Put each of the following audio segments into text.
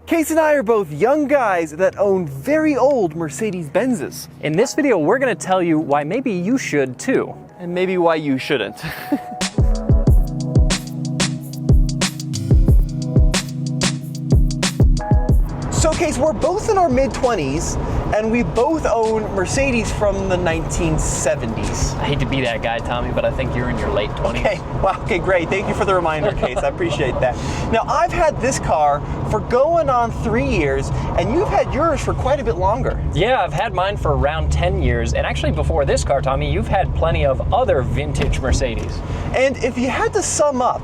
Case and I are both young guys that own very old Mercedes-Benzes. In this video, we're going to tell you why maybe you should too. And maybe why you shouldn't. So Case, we're both in our mid-20s, and we both own Mercedes from the 1970s. I hate to be that guy, Tommy, but I think you're in your late 20s. Okay, wow, okay, great. Thank you for the reminder, Case. I appreciate that. Now, I've had this car for going on 3 years, and you've had yours for quite a bit longer. Yeah, I've had mine for around 10 years, and actually before this car, Tommy, you've had plenty of other vintage Mercedes. And if you had to sum up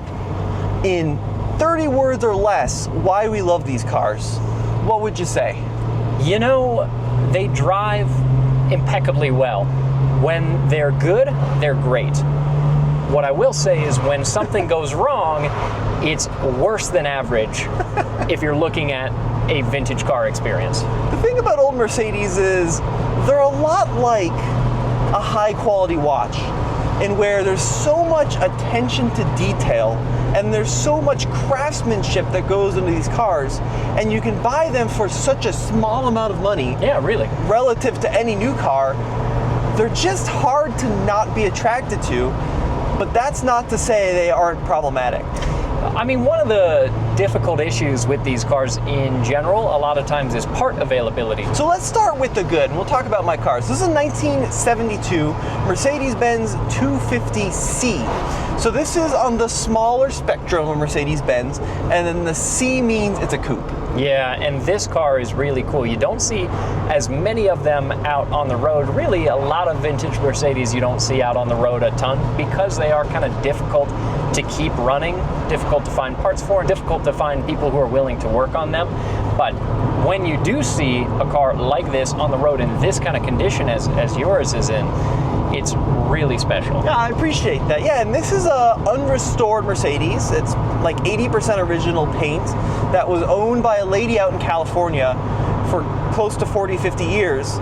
in 30 words or less why we love these cars, what would you say? You know, they drive impeccably well. When they're good, they're great. What I will say is when something goes wrong, it's worse than average if you're looking at a vintage car experience. The thing about old Mercedes is they're a lot like a high quality watch, in where there's so much attention to detail and there's so much craftsmanship that goes into these cars, and you can buy them for such a small amount of money. Yeah, really. Relative to any new car. They're just hard to not be attracted to, but that's not to say they aren't problematic. I mean, one of the difficult issues with these cars in general, a lot of times, is part availability. So let's start with the good, and we'll talk about my cars. This is a 1972 Mercedes-Benz 250C. So this is on the smaller spectrum of Mercedes-Benz, and then the C means it's a coupe. Yeah, and this car is really cool. You don't see as many of them out on the road. Really, a lot of vintage Mercedes you don't see out on the road a ton because they are kind of difficult to keep running, difficult to find parts for, and difficult to find people who are willing to work on them. But when you do see a car like this on the road in this kind of condition as yours is in, it's really special. Yeah, I appreciate that. Yeah, and this is a unrestored Mercedes. It's like 80% original paint that was owned by a lady out in California for close to 40, 50 years.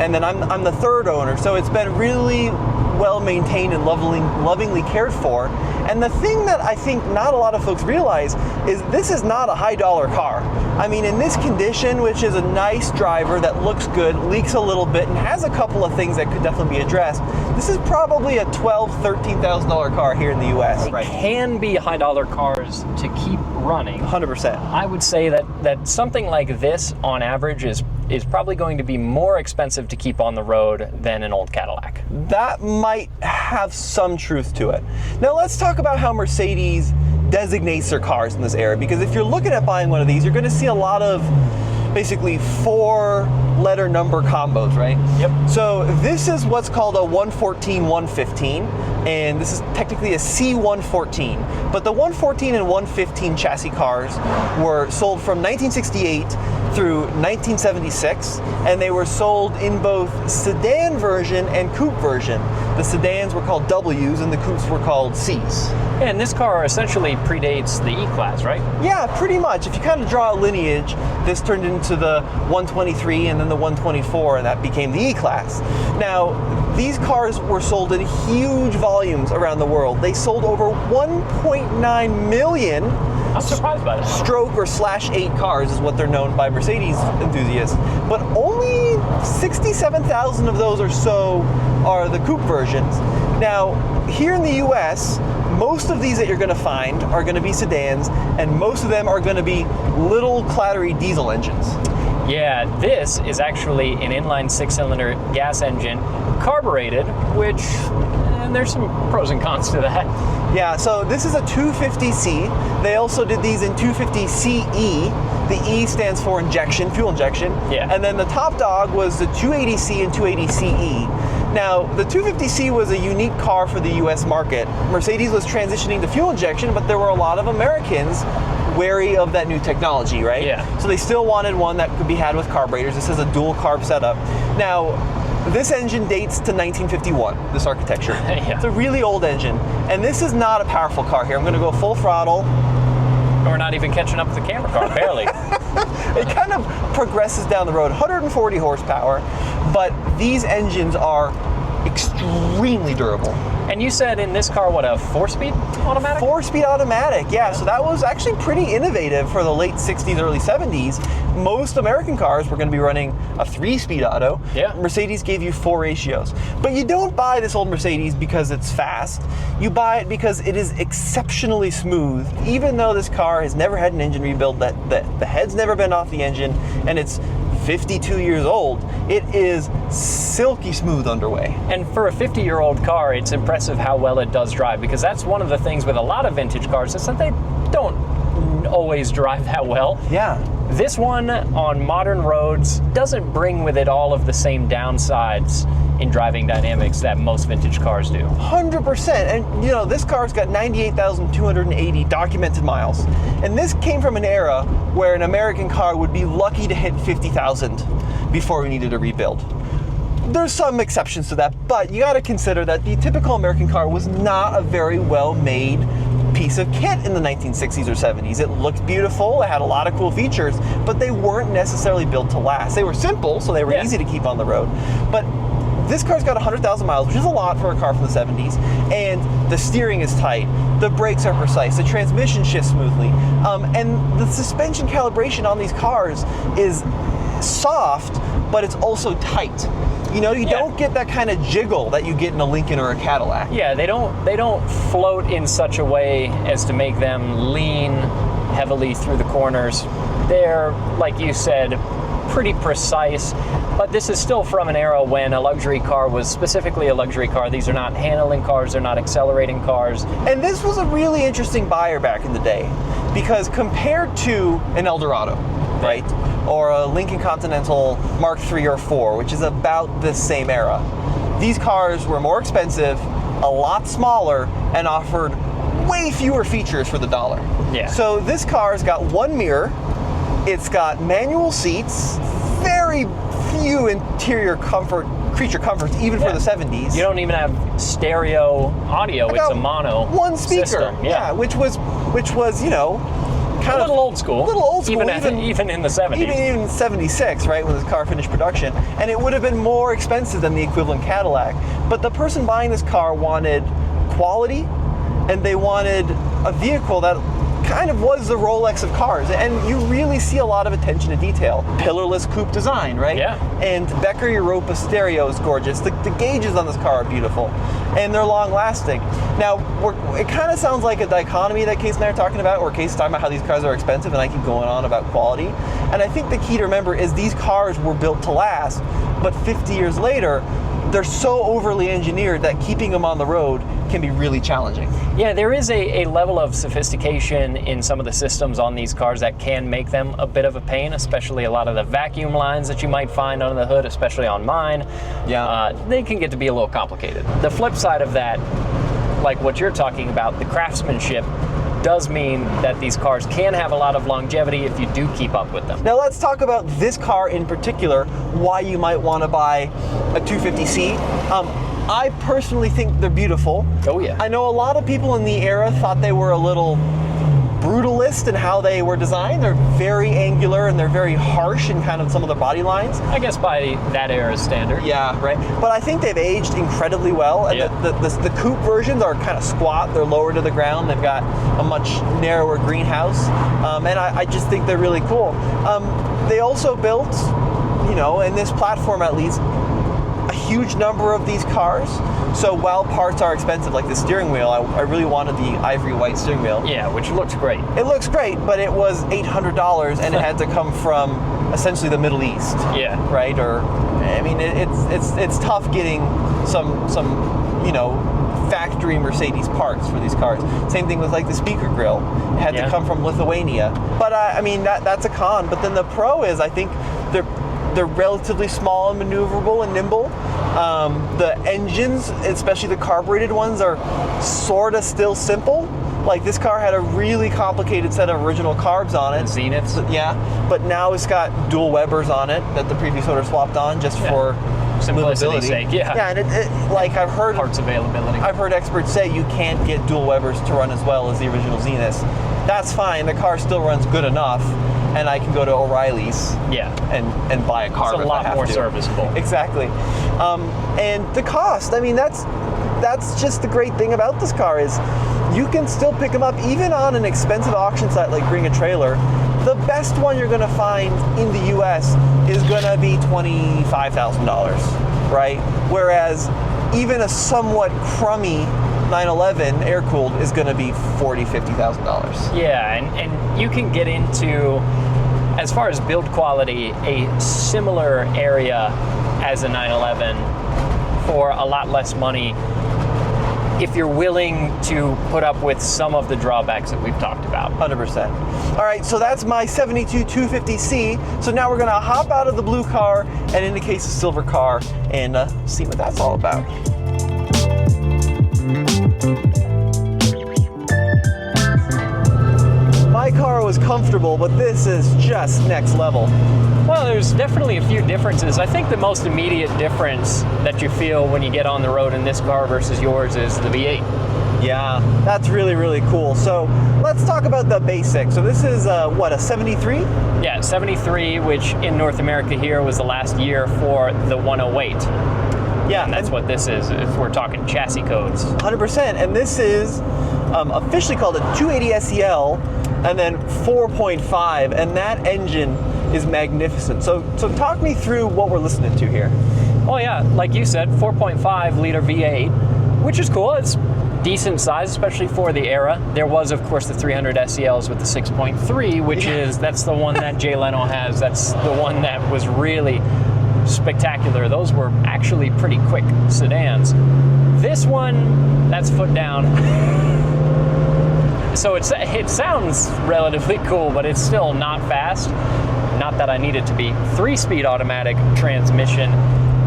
And then I'm the third owner, so it's been really well maintained and lovingly cared for. And the thing that I think not a lot of folks realize is this is not a high dollar car. I mean, in this condition, which is a nice driver that looks good, leaks a little bit, and has a couple of things that could definitely be addressed, this is probably a $12,000, $13,000 car here in the US. It can be high dollar cars to keep running. 100%. I would say that something like this on average is probably going to be more expensive to keep on the road than an old Cadillac. That might have some truth to it. Now let's talk about how Mercedes designates their cars in this era, because if you're looking at buying one of these, you're going to see a lot of basically 4-letter number combos, right? Yep. So this is what's called a 114 115, and this is technically a C114. But the 114 and 115 chassis cars were sold from 1968 through 1976, and they were sold in both sedan version and coupe version. The sedans were called W's and the coupes were called C's. And this car essentially predates the E-Class, right? Yeah, pretty much. If you kind of draw a lineage, this turned into the 123 and then the 124, and that became the E-Class. Now, these cars were sold in huge volumes around the world. They sold over 1.9 million. I'm surprised by that. Stroke or /8 cars is what they're known by Mercedes enthusiasts. But only 67,000 of those or so are the coupe versions. Now, here in the US, most of these that you're going to find are going to be sedans, and most of them are going to be little clattery diesel engines. Yeah, this is actually an inline 6-cylinder gas engine, carbureted, which and there's some pros and cons to that. Yeah, so this is a 250C. They also did these in 250CE. The E stands for injection, fuel injection. Yeah. And then the top dog was the 280C and 280CE. Now, the 250C was a unique car for the US market. Mercedes was transitioning to fuel injection, but there were a lot of Americans wary of that new technology, right? Yeah. So they still wanted one that could be had with carburetors. This is a dual carb setup. Now, this engine dates to 1951, this architecture. Yeah. It's a really old engine. And this is not a powerful car here. I'm going to go full throttle. We're not even catching up with the camera car, barely. It kind of progresses down the road, 140 horsepower, but these engines are extremely durable. And you said in this car, what, a 4-speed automatic? 4-speed automatic, yeah. So that was actually pretty innovative for the late 60s, early 70s. Most American cars were going to be running a 3-speed auto. Yeah. Mercedes gave you 4 ratios. But you don't buy this old Mercedes because it's fast. You buy it because it is exceptionally smooth. Even though this car has never had an engine rebuild, that the head's never been off the engine, and it's 52 years old, it is silky smooth underway. And for a 50-year-old car, it's impressive how well it does drive, because that's one of the things with a lot of vintage cars is that they don't always drive that well. Yeah. This one on modern roads doesn't bring with it all of the same downsides in driving dynamics that most vintage cars do. 100%. And you know, this car's got 98,280 documented miles. And this came from an era where an American car would be lucky to hit 50,000 before we needed a rebuild. There's some exceptions to that, but you got to consider that the typical American car was not a very well-made piece of kit in the 1960s or 70s. It looked beautiful, it had a lot of cool features, but they weren't necessarily built to last. They were simple, so they were easy to keep on the road. But this car's got 100,000 miles, which is a lot for a car from the 70s, and the steering is tight, the brakes are precise, the transmission shifts smoothly, and the suspension calibration on these cars is soft, but it's also tight. You know, you don't get that kind of jiggle that you get in a Lincoln or a Cadillac. Yeah, they don't float in such a way as to make them lean heavily through the corners. They're, like you said, pretty precise, but this is still from an era when a luxury car was specifically a luxury car. These are not handling cars, they're not accelerating cars. And this was a really interesting buyer back in the day, because compared to an Eldorado, right, or a Lincoln Continental Mark III or IV, which is about this same era, these cars were more expensive, a lot smaller, and offered way fewer features for the dollar. Yeah. So this car's got one mirror, it's got manual seats, very few interior creature comforts, even for the 70s. You don't even have stereo audio, it's a mono one speaker, system. which was, you know, kind a little old school. A little old school. Even in the 70s. Even in 76, right, when this car finished production. And it would have been more expensive than the equivalent Cadillac. But the person buying this car wanted quality, and they wanted a vehicle that kind of was the Rolex of cars. And you really see a lot of attention to detail. Pillarless coupe design, right? Yeah. And Becker Europa stereo is gorgeous. The gauges on this car are beautiful. And they're long lasting. Now, it kind of sounds like a dichotomy that Case and I are talking about, where Case is talking about how these cars are expensive and I keep going on about quality. And I think the key to remember is these cars were built to last, but 50 years later, they're so overly engineered that keeping them on the road can be really challenging. Yeah, there is a level of sophistication in some of the systems on these cars that can make them a bit of a pain, especially a lot of the vacuum lines that you might find under the hood, especially on mine. Yeah. They can get to be a little complicated. The flip side of that, like what you're talking about, the craftsmanship does mean that these cars can have a lot of longevity if you do keep up with them. Now let's talk about this car in particular, why you might want to buy a 250C. I personally think they're beautiful. Oh yeah. I know a lot of people in the era thought they were a little brutalist in how they were designed. They're very angular and they're very harsh in kind of some of their body lines. I guess by that era's standard. Yeah, right. But I think they've aged incredibly well. And the coupe versions are kind of squat. They're lower to the ground. They've got a much narrower greenhouse. And I just think they're really cool. They also built, you know, in this platform at least, a huge number of these cars. So while parts are expensive, like the steering wheel, I really wanted the ivory white steering wheel. Yeah, which looks great. It looks great, but it was $800 and it had to come from essentially the Middle East. Yeah. Right? Or, I mean, it's tough getting some you know, factory Mercedes parts for these cars. Same thing with like the speaker grille. It had to come from Lithuania. But I mean, that's a con. But then the pro is, I think they're relatively small and maneuverable and nimble. The engines, especially the carbureted ones, are sort of still simple. Like this car had a really complicated set of original carbs on it. Zeniths. Yeah, but now it's got dual Webers on it that the previous owner swapped on just for simplicity's sake. Yeah. Yeah, and it like I've heard parts availability. I've heard experts say you can't get dual Webers to run as well as the original Zeniths. That's fine. The car still runs good enough. and I can go to O'Reilly's and buy a car. It's a lot more serviceable. Exactly. And the cost, I mean, that's just the great thing about this car is you can still pick them up even on an expensive auction site like Bring a Trailer. The best one you're going to find in the US is going to be $25,000, right? Whereas even a somewhat crummy 911 air-cooled is going to be $40,000, $50,000. Yeah, and you can get into, as far as build quality, a similar area as a 911 for a lot less money if you're willing to put up with some of the drawbacks that we've talked about. 100%. All right, so that's my 72 250C. So now we're gonna hop out of the blue car and in the case of silver car and see what that's all about. My car was comfortable, but this is just next level. Well, there's definitely a few differences. I think the most immediate difference that you feel when you get on the road in this car versus yours is the V8. Yeah, that's really, really cool. So let's talk about the basics. So this is, a 73? Yeah, 73, which in North America here was the last year for the 108. Yeah. And that's what this is, if we're talking chassis codes. 100%. And this is officially called a 280 SEL and then 4.5. And that engine is magnificent. So talk me through what we're listening to here. Oh yeah, like you said, 4.5 liter V8, which is cool. It's decent size, especially for the era. There was, of course, the 300 SELs with the 6.3, which that's the one that Jay Leno has. That's the one that was really spectacular. Those were actually pretty quick sedans. This one, that's foot down. So it sounds relatively cool, but it's still not fast. Not that I need it to be. 3-speed automatic transmission.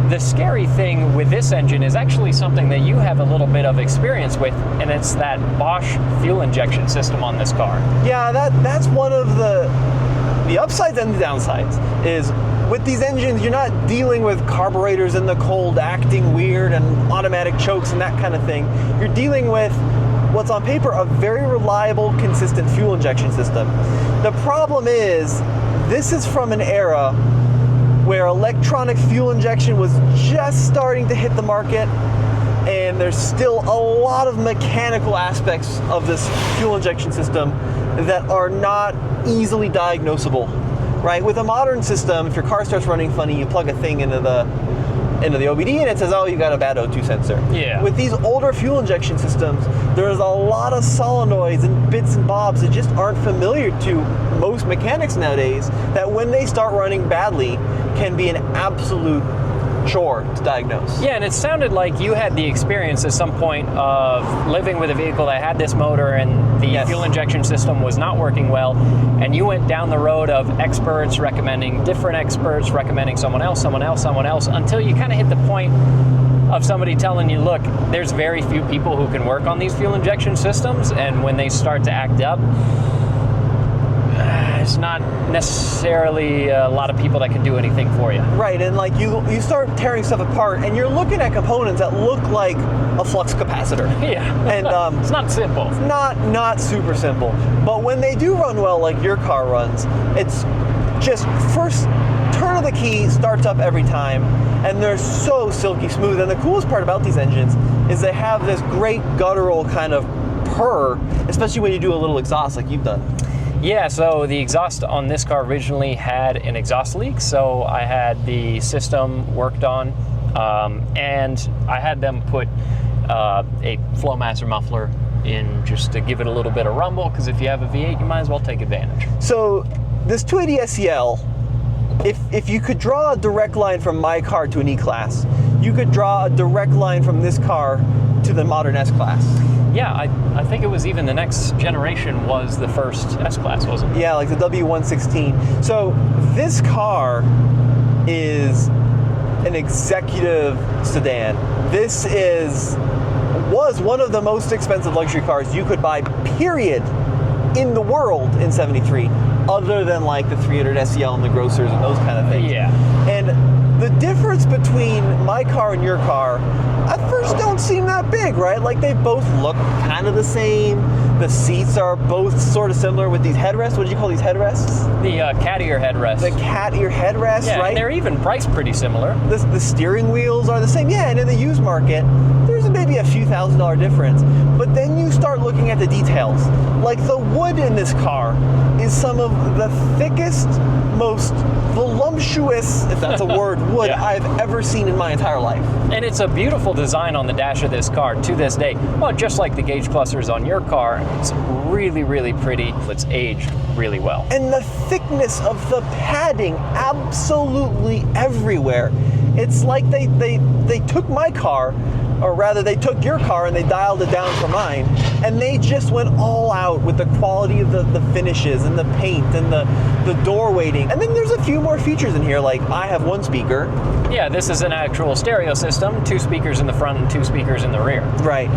The scary thing with this engine is actually something that you have a little bit of experience with, and it's that Bosch fuel injection system on this car. Yeah, that's one of the upsides and the downsides is with these engines, you're not dealing with carburetors in the cold acting weird and automatic chokes and that kind of thing. You're dealing with what's on paper a very reliable, consistent fuel injection system. The problem is, this is from an era where electronic fuel injection was just starting to hit the market, and there's still a lot of mechanical aspects of this fuel injection system that are not easily diagnosable, right? With a modern system, if your car starts running funny, you plug a thing into the OBD and it says, oh, you got a bad O2 sensor. Yeah. With these older fuel injection systems, there's a lot of solenoids and bits and bobs that just aren't familiar to most mechanics nowadays, that when they start running badly can be an absolute chore to diagnose. Yeah, and it sounded like you had the experience at some point of living with a vehicle that had this motor and the fuel injection system was not working well, and you went down the road of experts recommending different experts, recommending someone else, until you kind of hit the point of somebody telling you, look, there's very few people who can work on these fuel injection systems, and when they start to act up, it's not necessarily a lot of people that can do anything for you. Right, and like you start tearing stuff apart, and you're looking at components that look like a flux capacitor. Yeah, and it's not simple. It's not super simple. But when they do run well, like your car runs, it's just first turn of the key starts up every time, and they're so silky smooth. And the coolest part about these engines is they have this great guttural kind of purr, especially when you do a little exhaust like you've done. Yeah, so the exhaust on this car originally had an exhaust leak, so I had the system worked on, and I had them put a Flowmaster muffler in just to give it a little bit of rumble, because if you have a V8, you might as well take advantage. So this 280 SEL, if you could draw a direct line from my car to an E-Class, you could draw a direct line from this car to the modern S-Class. Yeah, I think it was even the next generation was the first S-Class, wasn't it? Yeah, like the W116. So this car is an executive sedan. This was one of the most expensive luxury cars you could buy, period, in the world in 73, other than like the 300 SEL and the Grocers and those kind of things. Yeah. And the difference between my car and your car at first don't seem that big, right? Like they both look kind of the same. The seats are both sort of similar with these headrests. What did you call these headrests? The cat ear headrest. The cat ear headrests, yeah, right? And they're even priced pretty similar. The steering wheels are the same. Yeah, and in the used market, there's maybe a few $1,000 difference. But then you start looking at the details. Like the wood in this car is some of the thickest, most voluptuous, if that's a word, wood Yeah. I've ever seen in my entire life. And it's a beautiful design on the dash of this car to this day. Well, just like the gauge clusters on your car, it's really, really pretty. It's aged really well. And the thickness of the padding absolutely everywhere. It's like they took my car, or rather they took your car and they dialed it down for mine, and they just went all out with the quality of the finishes and the paint and the door weighting. And then there's a few more features in here, like I have one speaker. Yeah, this is an actual stereo system, 2 speakers in the front and 2 speakers in the rear. Right.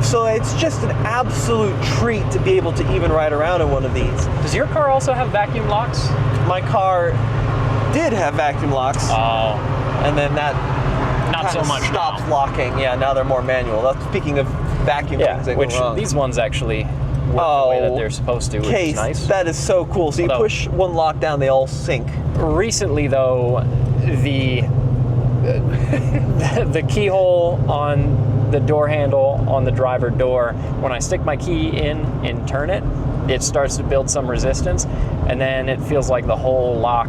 So it's just an absolute treat to be able to even ride around in one of these. Does your car also have vacuum locks? My car did have vacuum locks, Oh, and then that not so kinda much stopped now. locking. Yeah, now they're more manual. That's speaking of vacuum Yeah, things that which go wrong. these ones actually work the way that they're supposed to, which Case, is nice. that is so cool. So you Although- push one lock down, they all sync. Recently, though, the keyhole on the door handle on the driver door, when I stick my key in and turn it, it starts to build some resistance, and then it feels like the whole lock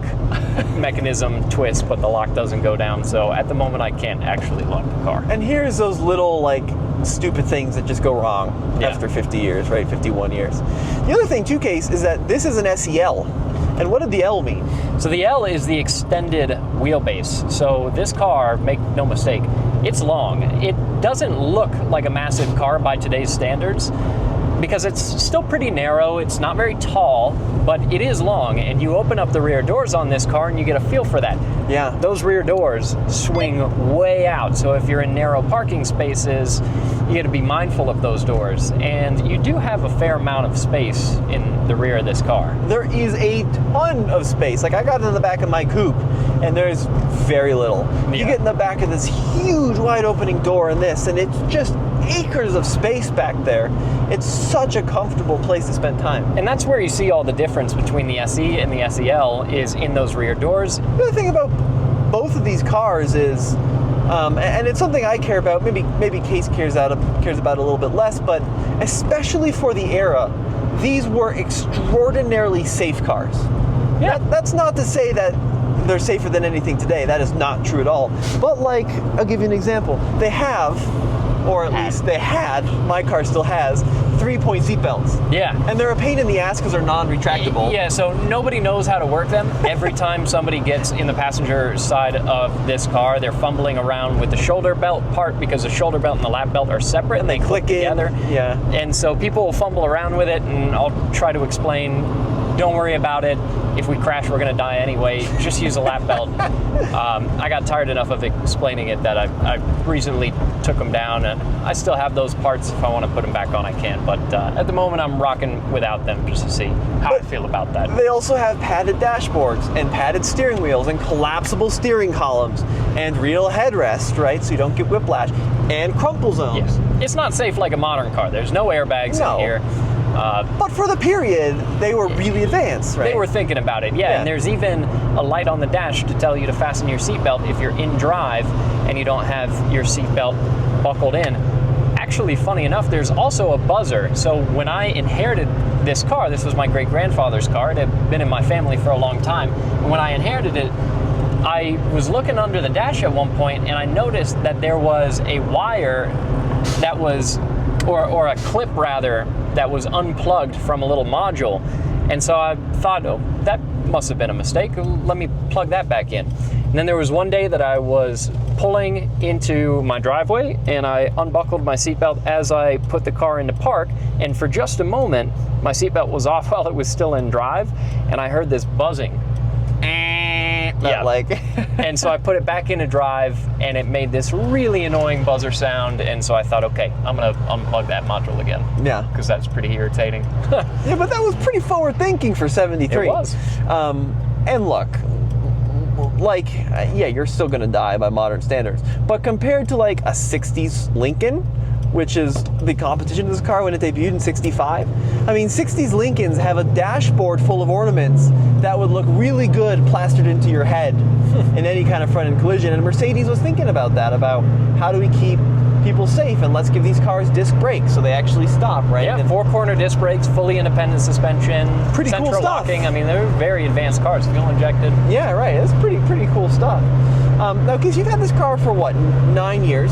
mechanism twists, but the lock doesn't go down. So at the moment, I can't actually lock the car. And here's those little like stupid things that just go wrong Yeah. after 50 years, right? 51 years. The other thing too, Case, is that this is an SEL. And what did the L mean? So the L is the extended wheelbase. So this car, make no mistake, it's long. It doesn't look like a massive car by today's standards because it's still pretty narrow. It's not very tall, but it is long. And you open up the rear doors on this car and you get a feel for that. Yeah. Those rear doors swing way out. So if you're in narrow parking spaces, you got to be mindful of those doors. And you do have a fair amount of space in the rear of this car. There is a ton of space. Like I got in the back of my coupe and there's very little. You Yeah. get in the back of this huge wide opening door in this, and it's just acres of space back there. It's such a comfortable place to spend time. And that's where you see all the difference between the SE and the SEL is in those rear doors. The other thing about both of these cars is, and it's something I care about, maybe Case cares about a little bit less, but especially for the era, these were extraordinarily safe cars. Yeah. That's not to say that they're safer than anything today. That is not true at all. But like, I'll give you an example. They have, or at least they had, my car still has, 3-point seatbelts. Yeah. And they're a pain in the ass because they're non-retractable. Yeah, so nobody knows how to work them. Every time somebody gets in the passenger side of this car, they're fumbling around with the shoulder belt part because the shoulder belt and the lap belt are separate and they click together. Yeah. And so people will fumble around with it, and I'll try to explain, don't worry about it. If we crash, we're going to die anyway. Just use a lap belt. I got tired enough of explaining it that I recently took them down, and I still have those parts. If I want to put them back on, I can. But at the moment, I'm rocking without them just to see how I feel about that. They also have padded dashboards and padded steering wheels and collapsible steering columns and real headrests, right? So you don't get whiplash, and crumple zones. Yes. It's not safe like a modern car. There's no airbags No. in here. But for the period, they were really advanced, right? They were thinking about it, yeah. And there's even a light on the dash to tell you to fasten your seatbelt if you're in drive and you don't have your seatbelt buckled in. Actually, funny enough, there's also a buzzer. So when I inherited this car, this was my great-grandfather's car. It had been in my family for a long time. And when I inherited it, I was looking under the dash at one point and I noticed that there was a wire that was, or a clip rather, that was unplugged from a little module. And so I thought, oh, that must have been a mistake. Let me plug that back in. And then there was one day that I was pulling into my driveway and I unbuckled my seatbelt as I put the car into park. And for just a moment, my seatbelt was off while it was still in drive. And I heard this buzzing. And so I put it back into drive and it made this really annoying buzzer sound. And so I thought, okay, I'm going to unplug that module again. Yeah. Because that's pretty irritating. Yeah, but that was pretty forward thinking for 73. It was. And look, like, yeah, you're still gonna die by modern standards. But compared to like a 60s Lincoln, which is the competition to this car when it debuted in 65. I mean, 60s Lincolns have a dashboard full of ornaments that would look really good plastered into your head in any kind of front-end collision. And Mercedes was thinking about that, about how do we keep people safe, and let's give these cars disc brakes so they actually stop, right? Yeah, and 4-corner disc brakes, fully independent suspension, pretty central cool stuff. locking. I mean, they're very advanced cars, fuel injected. Yeah, right. It's pretty cool stuff. Now, because you've had this car for what, 9 years?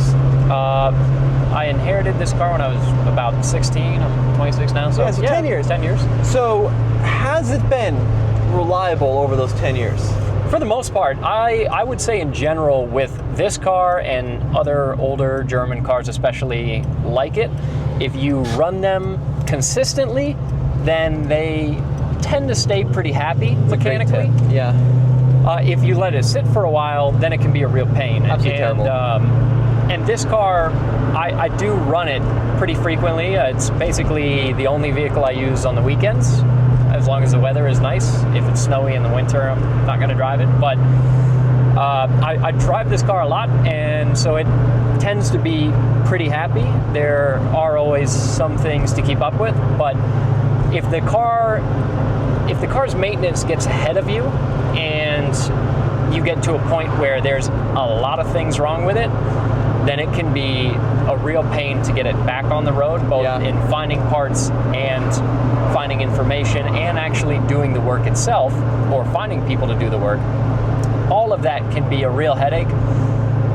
I inherited this car when I was about 16. I'm 26 now, so, Yeah, so 10 years. 10 years. So, has it been reliable over those 10 years? For the most part, I would say in general with this car and other older German cars especially like it, if you run them consistently, then they tend to stay pretty happy mechanically. Yeah. If you let it sit for a while, then it can be a real pain. Absolutely terrible. And this car, I do run it pretty frequently. It's basically the only vehicle I use on the weekends, as long as the weather is nice. If it's snowy in the winter, I'm not going to drive it. But I drive this car a lot, and so it tends to be pretty happy. There are always some things to keep up with, but if the car's maintenance gets ahead of you and you get to a point where there's a lot of things wrong with it, then it can be a real pain to get it back on the road, both in finding parts and finding information and actually doing the work itself, or finding people to do the work. All of that can be a real headache.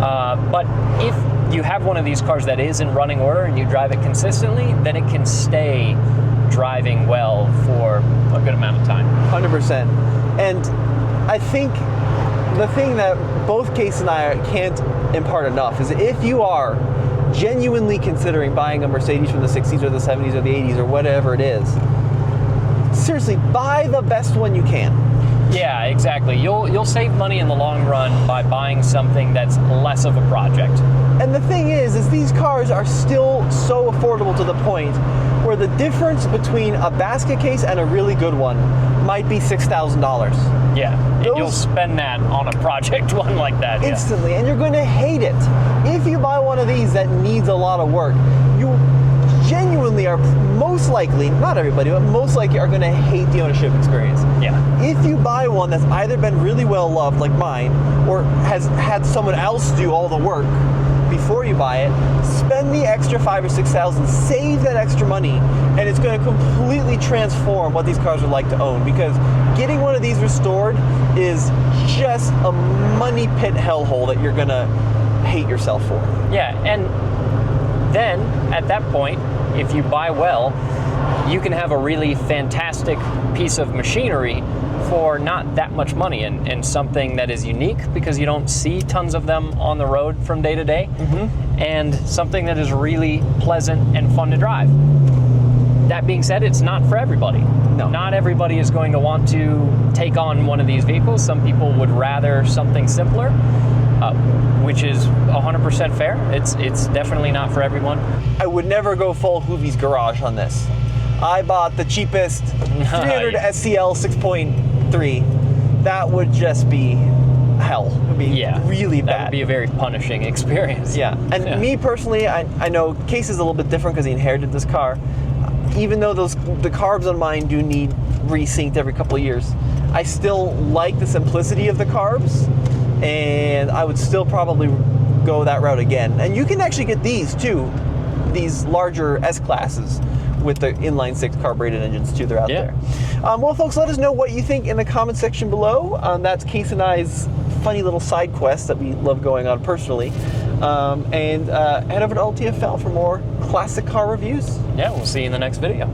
But if you have one of these cars that is in running order and you drive it consistently, then it can stay driving well for a good amount of time. 100%. And I think the thing that both Case and I can't impart enough is if you are genuinely considering buying a Mercedes from the 60s or the 70s or the 80s or whatever it is, seriously, buy the best one you can. Yeah, exactly. You'll save money in the long run by buying something that's less of a project. And the thing is these cars are still so affordable to the point where the difference between a basket case and a really good one might be $6,000. Yeah, and you'll spend that on a project one like that. Instantly, and you're going to hate it. If you buy one of these that needs a lot of work, you genuinely are most likely, not everybody, but most likely are going to hate the ownership experience. Yeah. If you buy one that's either been really well loved, like mine, or has had someone else do all the work before you buy it, spend the extra $5,000 or $6,000, save that extra money, and it's going to completely transform what these cars are like to own, because getting one of these restored is just a money pit hellhole that you're going to hate yourself for. Yeah, and then at that point, if you buy well, you can have a really fantastic piece of machinery for not that much money, and something that is unique because you don't see tons of them on the road from day to day, and something that is really pleasant and fun to drive. That being said, it's not for everybody. No. Not everybody is going to want to take on one of these vehicles. Some people would rather something simpler, which is 100% fair. It's definitely not for everyone. I would never go full Hoovy's garage on this. I bought the cheapest 300 SCL 6.3. That would just be hell. It would be really bad. That would be a very punishing experience. Yeah, and me personally, I know Case is a little bit different because he inherited this car. Even though the carbs on mine do need resynced every couple of years, I still like the simplicity of the carbs, and I would still probably go that route again. And you can actually get these too, these larger S-classes with the inline-six carbureted engines too. They're out there. Well, folks, let us know what you think in the comment section below. That's Case and I's funny little side quest that we love going on personally. And head over to TFL for more classic car reviews. Yeah, we'll see you in the next video.